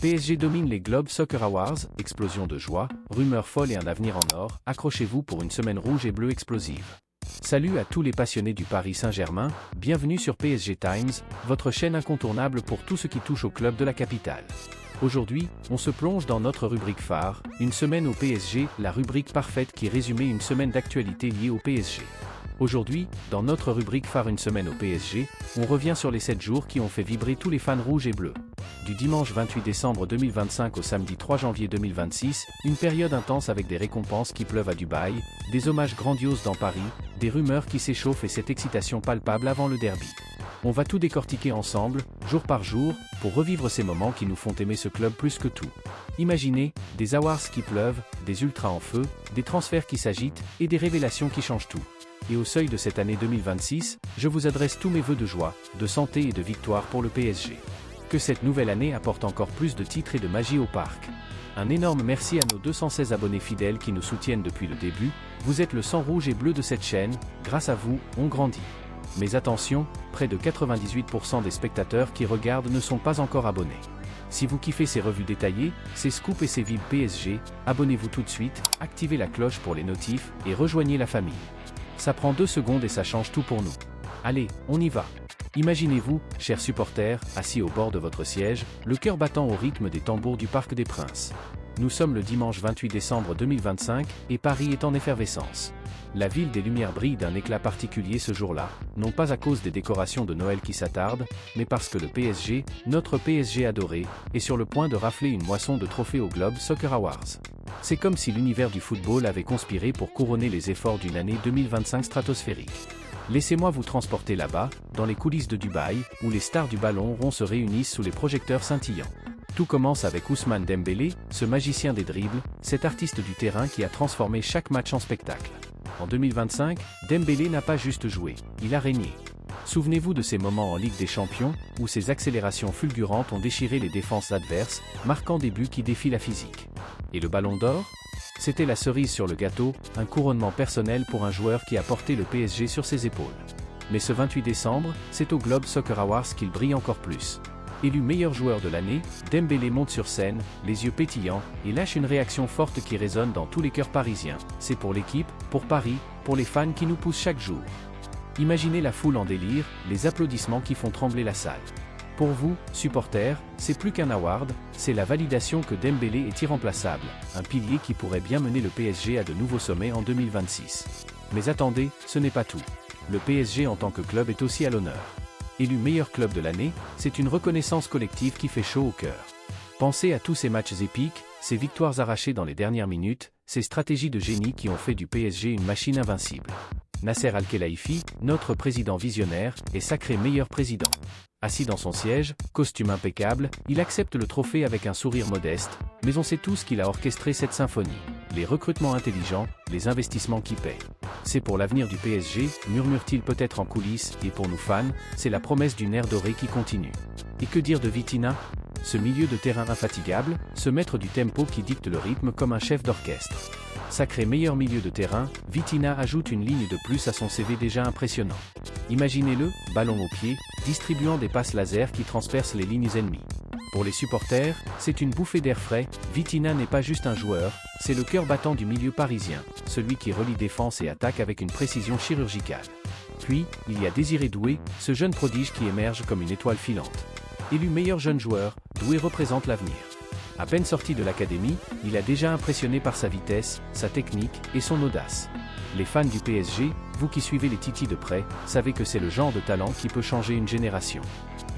PSG domine les Globe Soccer Awards, explosion de joie, rumeurs folles et un avenir en or, accrochez-vous pour une semaine rouge et bleue explosive. Salut à tous les passionnés du Paris Saint-Germain, bienvenue sur PSG Times, votre chaîne incontournable pour tout ce qui touche au club de la capitale. Aujourd'hui, on se plonge dans notre rubrique phare, une semaine au PSG, la rubrique parfaite qui résumait une semaine d'actualité liée au PSG. Aujourd'hui, dans notre rubrique phare une semaine au PSG, on revient sur les 7 jours qui ont fait vibrer tous les fans rouges et bleus. Du dimanche 28 décembre 2025 au samedi 3 janvier 2026, une période intense avec des récompenses qui pleuvent à Dubaï, des hommages grandioses dans Paris, des rumeurs qui s'échauffent et cette excitation palpable avant le derby. On va tout décortiquer ensemble, jour par jour, pour revivre ces moments qui nous font aimer ce club plus que tout. Imaginez, des awards qui pleuvent, des ultras en feu, des transferts qui s'agitent, et des révélations qui changent tout. Et au seuil de cette année 2026, je vous adresse tous mes vœux de joie, de santé et de victoire pour le PSG. Que cette nouvelle année apporte encore plus de titres et de magie au parc. Un énorme merci à nos 216 abonnés fidèles qui nous soutiennent depuis le début, vous êtes le sang rouge et bleu de cette chaîne, grâce à vous, on grandit. Mais attention, près de 98% des spectateurs qui regardent ne sont pas encore abonnés. Si vous kiffez ces revues détaillées, ces scoops et ces vibes PSG, abonnez-vous tout de suite, activez la cloche pour les notifs, et rejoignez la famille. Ça prend 2 secondes et ça change tout pour nous. Allez, on y va. Imaginez-vous, chers supporters, assis au bord de votre siège, le cœur battant au rythme des tambours du Parc des Princes. Nous sommes le dimanche 28 décembre 2025, et Paris est en effervescence. La ville des Lumières brille d'un éclat particulier ce jour-là, non pas à cause des décorations de Noël qui s'attardent, mais parce que le PSG, notre PSG adoré, est sur le point de rafler une moisson de trophées au Globe Soccer Awards. C'est comme si l'univers du football avait conspiré pour couronner les efforts d'une année 2025 stratosphérique. Laissez-moi vous transporter là-bas, dans les coulisses de Dubaï, où les stars du ballon rond se réunissent sous les projecteurs scintillants. Tout commence avec Ousmane Dembélé, ce magicien des dribbles, cet artiste du terrain qui a transformé chaque match en spectacle. En 2025, Dembélé n'a pas juste joué, il a régné. Souvenez-vous de ces moments en Ligue des Champions, où ses accélérations fulgurantes ont déchiré les défenses adverses, marquant des buts qui défient la physique. Et le Ballon d'Or ? C'était la cerise sur le gâteau, un couronnement personnel pour un joueur qui a porté le PSG sur ses épaules. Mais ce 28 décembre, c'est au Globe Soccer Awards qu'il brille encore plus. Élu meilleur joueur de l'année, Dembélé monte sur scène, les yeux pétillants, et lâche une réaction forte qui résonne dans tous les cœurs parisiens. C'est pour l'équipe, pour Paris, pour les fans qui nous poussent chaque jour. Imaginez la foule en délire, les applaudissements qui font trembler la salle. Pour vous, supporters, c'est plus qu'un award, c'est la validation que Dembélé est irremplaçable, un pilier qui pourrait bien mener le PSG à de nouveaux sommets en 2026. Mais attendez, ce n'est pas tout. Le PSG en tant que club est aussi à l'honneur. Élu meilleur club de l'année, c'est une reconnaissance collective qui fait chaud au cœur. Pensez à tous ces matchs épiques, ces victoires arrachées dans les dernières minutes, ces stratégies de génie qui ont fait du PSG une machine invincible. Nasser Al-Khelaifi, notre président visionnaire, est sacré meilleur président. Assis dans son siège, costume impeccable, il accepte le trophée avec un sourire modeste, mais on sait tous qu'il a orchestré cette symphonie. Les recrutements intelligents, les investissements qui paient. C'est pour l'avenir du PSG, murmure-t-il peut-être en coulisses, et pour nous fans, c'est la promesse d'une ère dorée qui continue. Et que dire de Vitinha ? Ce milieu de terrain infatigable, ce maître du tempo qui dicte le rythme comme un chef d'orchestre. Sacré meilleur milieu de terrain, Vitinha ajoute une ligne de plus à son CV déjà impressionnant. Imaginez-le, ballon au pied, distribuant des passes laser qui transpercent les lignes ennemies. Pour les supporters, c'est une bouffée d'air frais, Vitinha n'est pas juste un joueur, c'est le cœur battant du milieu parisien, celui qui relie défense et attaque avec une précision chirurgicale. Puis, il y a Désiré Doué, ce jeune prodige qui émerge comme une étoile filante. Élu meilleur jeune joueur, Doué représente l'avenir. À peine sorti de l'académie, il a déjà impressionné par sa vitesse, sa technique et son audace. Les fans du PSG, vous qui suivez les titis de près, savez que c'est le genre de talent qui peut changer une génération.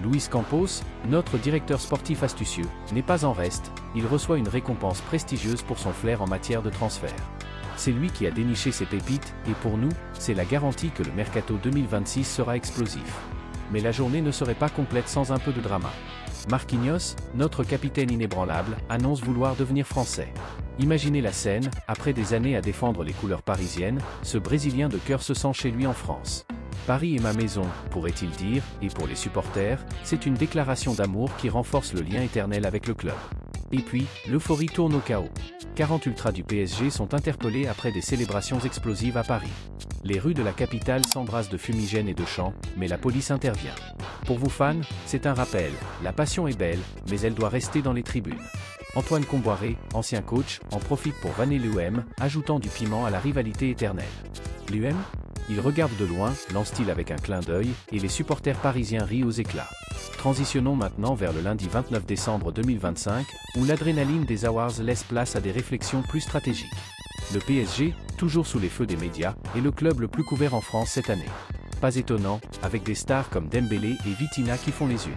Luis Campos, notre directeur sportif astucieux, n'est pas en reste, il reçoit une récompense prestigieuse pour son flair en matière de transfert. C'est lui qui a déniché ces pépites, et pour nous, c'est la garantie que le mercato 2026 sera explosif. Mais la journée ne serait pas complète sans un peu de drama. Marquinhos, notre capitaine inébranlable, annonce vouloir devenir français. Imaginez la scène, après des années à défendre les couleurs parisiennes, ce Brésilien de cœur se sent chez lui en France. Paris est ma maison, pourrait-il dire, et pour les supporters, c'est une déclaration d'amour qui renforce le lien éternel avec le club. Et puis, l'euphorie tourne au chaos. 40 ultras du PSG sont interpellés après des célébrations explosives à Paris. Les rues de la capitale s'embrassent de fumigènes et de chants, mais la police intervient. Pour vous fans, c'est un rappel, la passion est belle, mais elle doit rester dans les tribunes. Antoine Comboiré, ancien coach, en profite pour vanner l'UM, ajoutant du piment à la rivalité éternelle. L'UM ? Il regarde de loin, lance-t-il avec un clin d'œil, et les supporters parisiens rient aux éclats. Transitionnons maintenant vers le lundi 29 décembre 2025, où l'adrénaline des Awards laisse place à des réflexions plus stratégiques. Le PSG, toujours sous les feux des médias, est le club le plus couvert en France cette année. Pas étonnant, avec des stars comme Dembélé et Vitinha qui font les unes.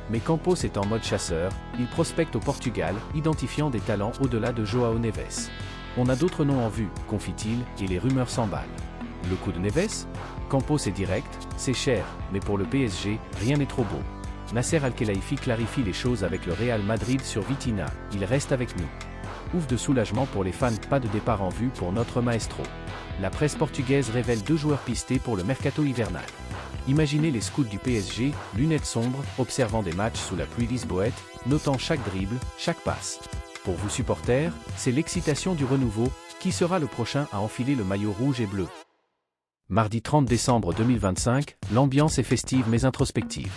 Mais Campos est en mode chasseur, il prospecte au Portugal, identifiant des talents au-delà de João Neves. On a d'autres noms en vue, confie-t-il, et les rumeurs s'emballent. Le coup de Neves ? Campos est direct, c'est cher, mais pour le PSG, rien n'est trop beau. Nasser Al-Khelaifi clarifie les choses avec le Real Madrid sur Vitinha, il reste avec nous. Ouf de soulagement pour les fans, pas de départ en vue pour notre maestro. La presse portugaise révèle 2 joueurs pistés pour le mercato hivernal. Imaginez les scouts du PSG, lunettes sombres, observant des matchs sous la pluie lisboète, notant chaque dribble, chaque passe. Pour vous supporters, c'est l'excitation du renouveau, qui sera le prochain à enfiler le maillot rouge et bleu. Mardi 30 décembre 2025, l'ambiance est festive mais introspective.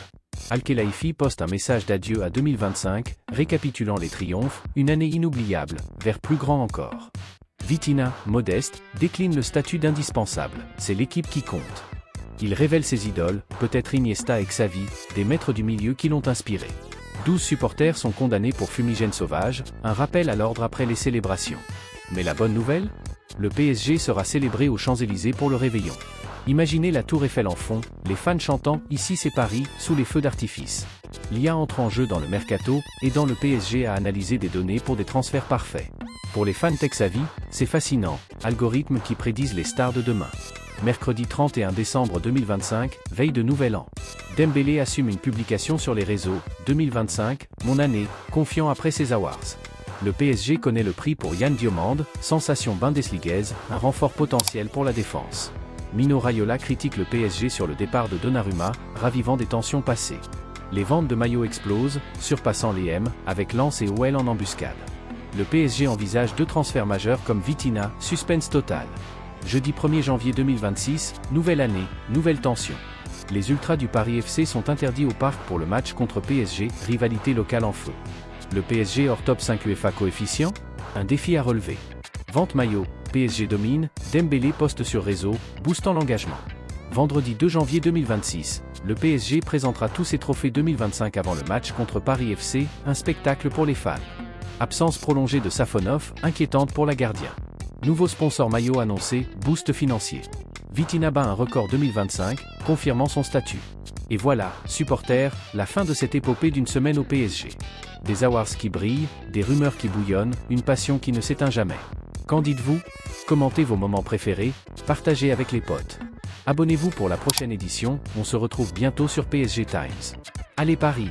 Al-Khelaifi poste un message d'adieu à 2025, récapitulant les triomphes, une année inoubliable, vers plus grand encore. Vitinha, modeste, décline le statut d'indispensable, c'est l'équipe qui compte. Il révèle ses idoles, peut-être Iniesta et Xavi, des maîtres du milieu qui l'ont inspiré. 12 supporters sont condamnés pour fumigène sauvage, un rappel à l'ordre après les célébrations. Mais la bonne nouvelle ? Le PSG sera célébré aux Champs-Élysées pour le réveillon. Imaginez la tour Eiffel en fond, les fans chantant « Ici c'est Paris » sous les feux d'artifice. L'IA entre en jeu dans le mercato, aidant le PSG à analyser des données pour des transferts parfaits. Pour les fans Texavi, c'est fascinant, algorithmes qui prédisent les stars de demain. Mercredi 31 décembre 2025, veille de Nouvel An. Dembélé assume une publication sur les réseaux, 2025, mon année, confiant après ses awards. Le PSG connaît le prix pour Yann Diomande, sensation bundesligaise, un renfort potentiel pour la défense. Mino Raiola critique le PSG sur le départ de Donnarumma, ravivant des tensions passées. Les ventes de maillots explosent, surpassant les M, avec Lens et OL en embuscade. Le PSG envisage 2 transferts majeurs comme Vitinha, suspense total. Jeudi 1er janvier 2026, nouvelle année, nouvelle tension. Les Ultras du Paris FC sont interdits au parc pour le match contre PSG, rivalité locale en feu. Le PSG hors top 5 UEFA coefficient ? Un défi à relever. Vente maillot, PSG domine, Dembélé poste sur réseau, boostant l'engagement. Vendredi 2 janvier 2026, le PSG présentera tous ses trophées 2025 avant le match contre Paris FC, un spectacle pour les fans. Absence prolongée de Safonov, inquiétante pour la gardien. Nouveau sponsor maillot annoncé, boost financier. Vitinha bat un record 2025, confirmant son statut. Et voilà, supporters, la fin de cette épopée d'une semaine au PSG. Des awards qui brillent, des rumeurs qui bouillonnent, une passion qui ne s'éteint jamais. Qu'en dites-vous ? Commentez vos moments préférés, partagez avec les potes. Abonnez-vous pour la prochaine édition, on se retrouve bientôt sur PSG Times. Allez Paris !